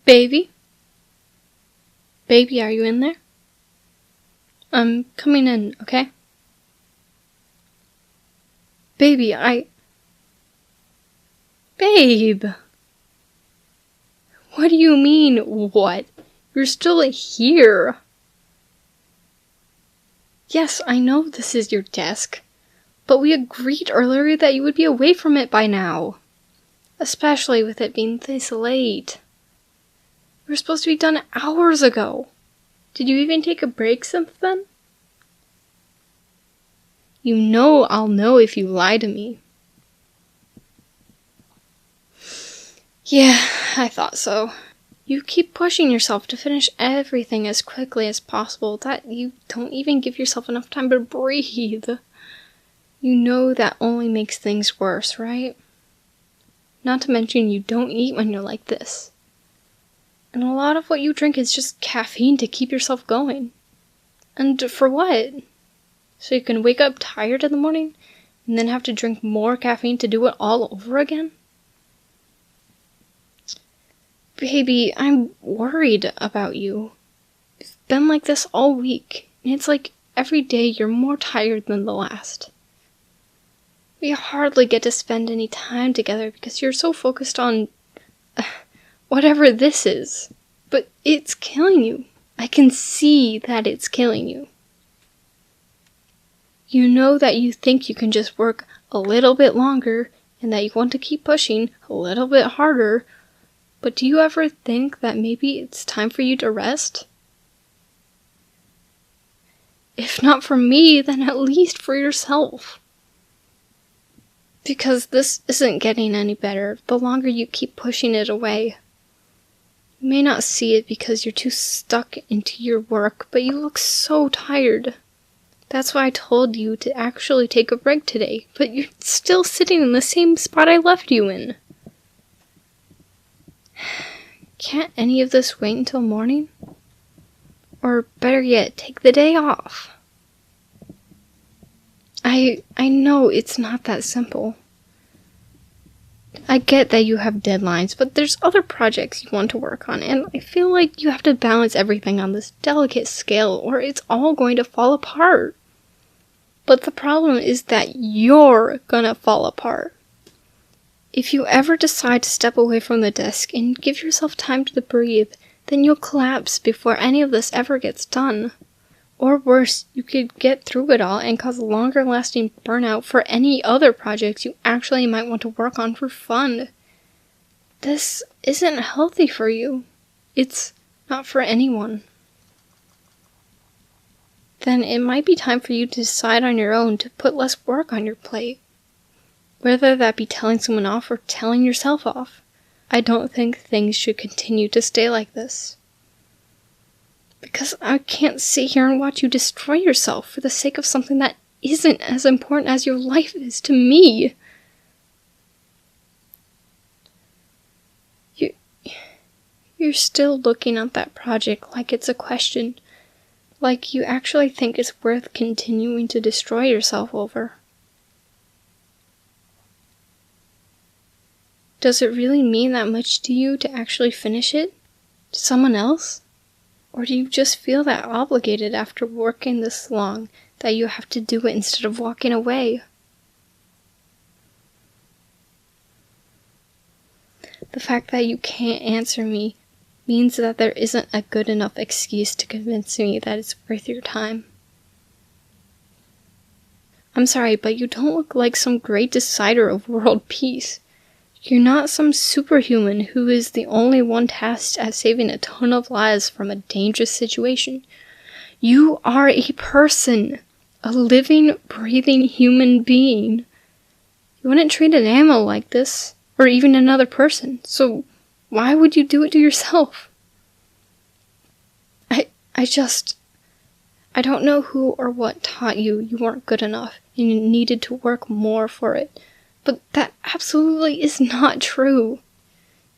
Baby? Baby, are you in there? I'm coming in, okay? Baby, Babe! What do you mean, what? You're still here! Yes, I know this is your desk, but we agreed earlier that you would be away from it by now. Especially with it being this late. We were supposed to be done hours ago. Did you even take a break since then? You know I'll know if you lie to me. Yeah, I thought so. You keep pushing yourself to finish everything as quickly as possible that you don't even give yourself enough time to breathe. You know that only makes things worse, right? Not to mention you don't eat when you're like this. And a lot of what you drink is just caffeine to keep yourself going. And for what? So you can wake up tired in the morning and then have to drink more caffeine to do it all over again? Baby, I'm worried about you. You've been like this all week, and it's like every day you're more tired than the last. We hardly get to spend any time together because you're so focused on whatever this is. But it's killing you. I can see that it's killing you. You know that you think you can just work a little bit longer and that you want to keep pushing a little bit harder, but do you ever think that maybe it's time for you to rest? If not for me, then at least for yourself. Because this isn't getting any better the longer you keep pushing it away. You may not see it because you're too stuck into your work, but you look so tired. That's why I told you to actually take a break today, but you're still sitting in the same spot I left you in. Can't any of this wait until morning? Or better yet, take the day off. I know it's not that simple. I get that you have deadlines, but there's other projects you want to work on, and I feel like you have to balance everything on this delicate scale, or it's all going to fall apart. But the problem is that you're gonna fall apart. If you ever decide to step away from the desk and give yourself time to breathe, then you'll collapse before any of this ever gets done. Or worse, you could get through it all and cause longer-lasting burnout for any other projects you actually might want to work on for fun. This isn't healthy for you. It's not for anyone. Then it might be time for you to decide on your own to put less work on your plate. Whether that be telling someone off or telling yourself off. I don't think things should continue to stay like this. Because I can't sit here and watch you destroy yourself for the sake of something that isn't as important as your life is to me. You're still looking at that project like it's a question. Like you actually think it's worth continuing to destroy yourself over. Does it really mean that much to you to actually finish it? To someone else? Or do you just feel that obligated after working this long that you have to do it instead of walking away? The fact that you can't answer me means that there isn't a good enough excuse to convince me that it's worth your time. I'm sorry, but you don't look like some great decider of world peace. You're not some superhuman who is the only one tasked at saving a ton of lives from a dangerous situation. You are a person, a living, breathing human being. You wouldn't treat an animal like this, or even another person, so why would you do it to yourself? I don't know who or what taught you weren't good enough and you needed to work more for it. But that absolutely is not true.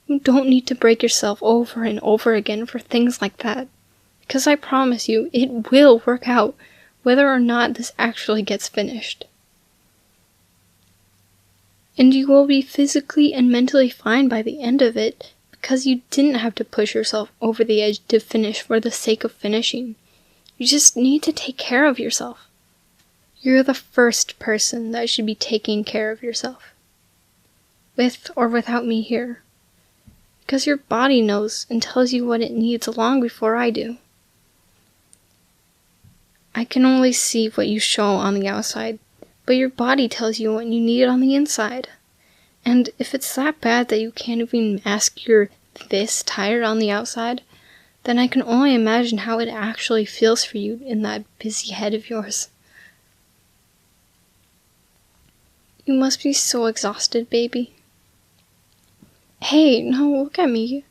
You don't need to break yourself over and over again for things like that. Because I promise you, it will work out, whether or not this actually gets finished. And you will be physically and mentally fine by the end of it, because you didn't have to push yourself over the edge to finish for the sake of finishing. You just need to take care of yourself. You're the first person that should be taking care of yourself. With or without me here. Because your body knows and tells you what it needs long before I do. I can only see what you show on the outside, but your body tells you what you need on the inside. And if it's that bad that you can't even mask you're this tired on the outside, then I can only imagine how it actually feels for you in that busy head of yours. You must be so exhausted, baby. Hey, no, look at me.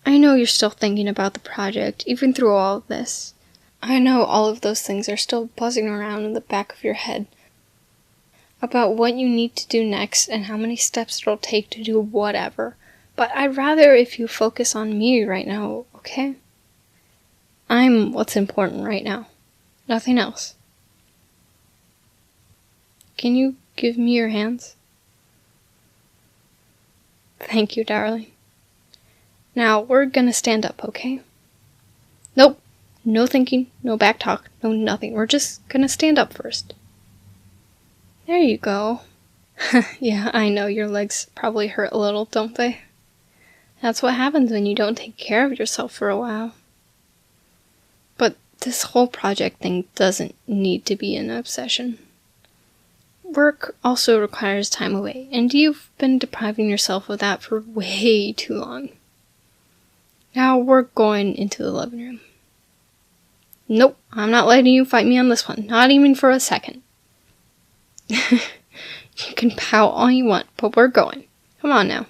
I know you're still thinking about the project, even through all of this. I know all of those things are still buzzing around in the back of your head. About what you need to do next and how many steps it'll take to do whatever. But I'd rather if you focus on me right now, okay? I'm what's important right now. Nothing else. Can you give me your hands? Thank you, darling. Now, we're gonna stand up, okay? Nope. No thinking, no back talk, no nothing. We're just gonna stand up first. There you go. Yeah, I know your legs probably hurt a little, don't they? That's what happens when you don't take care of yourself for a while. But this whole project thing doesn't need to be an obsession. Work also requires time away, and you've been depriving yourself of that for way too long. Now we're going into the living room. Nope, I'm not letting you fight me on this one, not even for a second. You can pout all you want, but we're going. Come on now.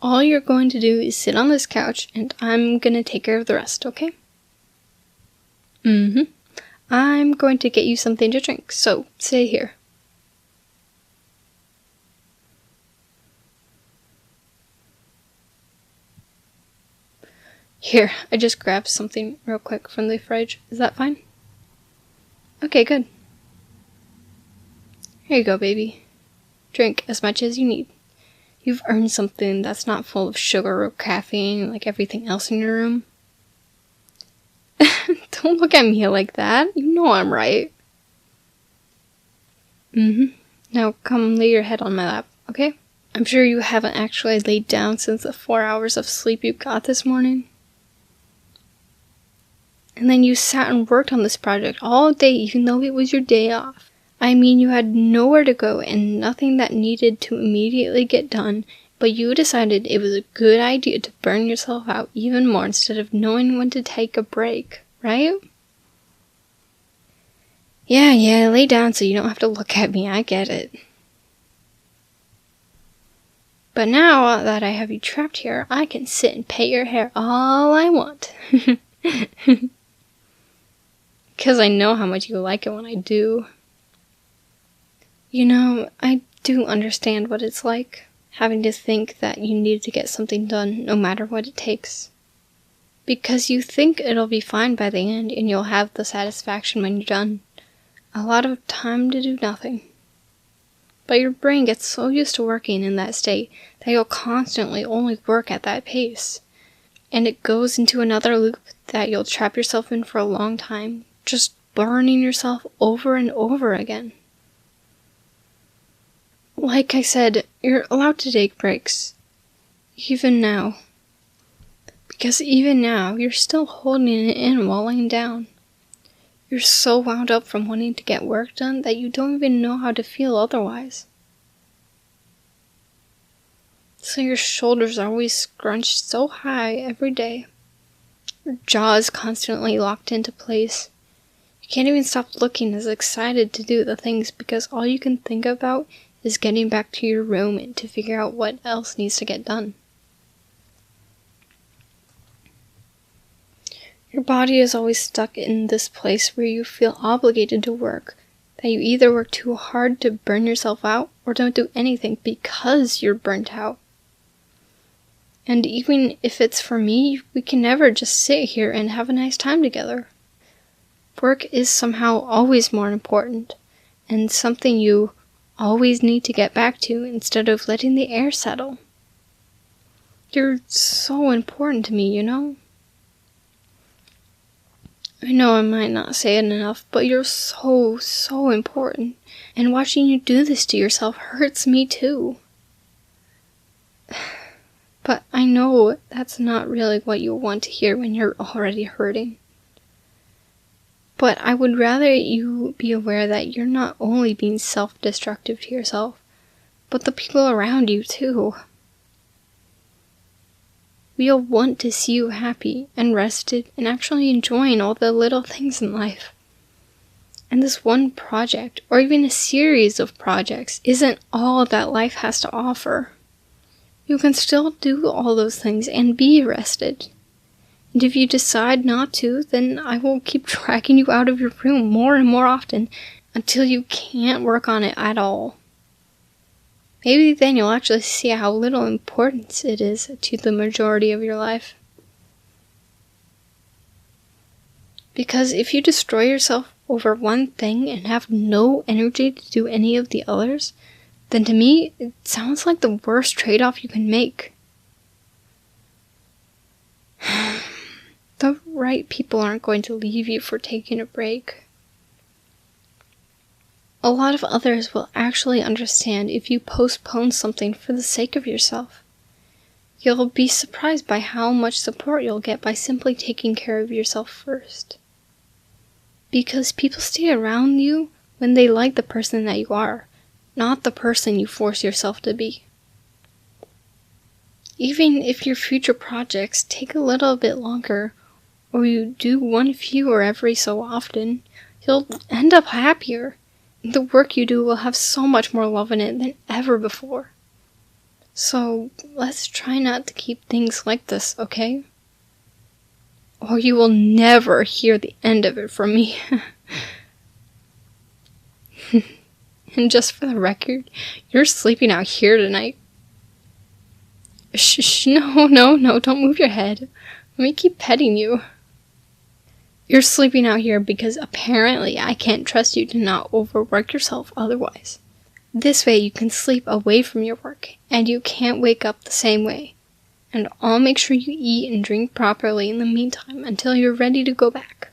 All you're going to do is sit on this couch, and I'm gonna take care of the rest, okay? I'm going to get you something to drink, so stay here. Here, I just grabbed something real quick from the fridge. Is that fine? Okay, good. Here you go, baby. Drink as much as you need. You've earned something that's not full of sugar or caffeine like everything else in your room. Don't look at me like that. You know I'm right. Now come lay your head on my lap, okay? I'm sure you haven't actually laid down since the 4 hours of sleep you got this morning. And then you sat and worked on this project all day even though it was your day off. I mean, you had nowhere to go and nothing that needed to immediately get done, but you decided it was a good idea to burn yourself out even more instead of knowing when to take a break, right? Yeah, lay down so you don't have to look at me, I get it. But now that I have you trapped here, I can sit and pet your hair all I want. Because I know how much you like it when I do. You know, I do understand what it's like, having to think that you need to get something done no matter what it takes. Because you think it'll be fine by the end and you'll have the satisfaction when you're done. A lot of time to do nothing. But your brain gets so used to working in that state that you'll constantly only work at that pace. And it goes into another loop that you'll trap yourself in for a long time, just burning yourself over and over again. Like I said, you're allowed to take breaks. Even now. Because even now, you're still holding it in while laying down. You're so wound up from wanting to get work done that you don't even know how to feel otherwise. So your shoulders are always scrunched so high every day. Your jaw is constantly locked into place. You can't even stop looking as excited to do the things because all you can think about is getting back to your room and to figure out what else needs to get done. Your body is always stuck in this place where you feel obligated to work, that you either work too hard to burn yourself out or don't do anything because you're burnt out. And even if it's for me, we can never just sit here and have a nice time together. Work is somehow always more important, and something you always need to get back to instead of letting the air settle. You're so important to me, you know? I know I might not say it enough, but you're so, so important. And watching you do this to yourself hurts me too. But I know that's not really what you want to hear when you're already hurting. But I would rather you be aware that you're not only being self-destructive to yourself, but the people around you too. We all want to see you happy and rested and actually enjoying all the little things in life. And this one project, or even a series of projects, isn't all that life has to offer. You can still do all those things and be rested. And if you decide not to, then I will keep dragging you out of your room more and more often until you can't work on it at all. Maybe then you'll actually see how little importance it is to the majority of your life. Because if you destroy yourself over one thing and have no energy to do any of the others, then to me, it sounds like the worst trade-off you can make. The right people aren't going to leave you for taking a break. A lot of others will actually understand if you postpone something for the sake of yourself. You'll be surprised by how much support you'll get by simply taking care of yourself first. Because people stay around you when they like the person that you are, not the person you force yourself to be. Even if your future projects take a little bit longer, or you do one fewer every so often, you'll end up happier. The work you do will have so much more love in it than ever before. So let's try not to keep things like this, okay? Or you will never hear the end of it from me. And just for the record, you're sleeping out here tonight. Shh, no, don't move your head. Let me keep petting you. You're sleeping out here because apparently I can't trust you to not overwork yourself otherwise. This way you can sleep away from your work, and you can't wake up the same way. And I'll make sure you eat and drink properly in the meantime until you're ready to go back.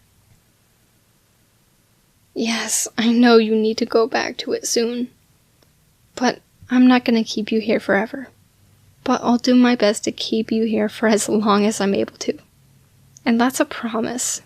Yes, I know you need to go back to it soon. But I'm not going to keep you here forever. But I'll do my best to keep you here for as long as I'm able to. And that's a promise.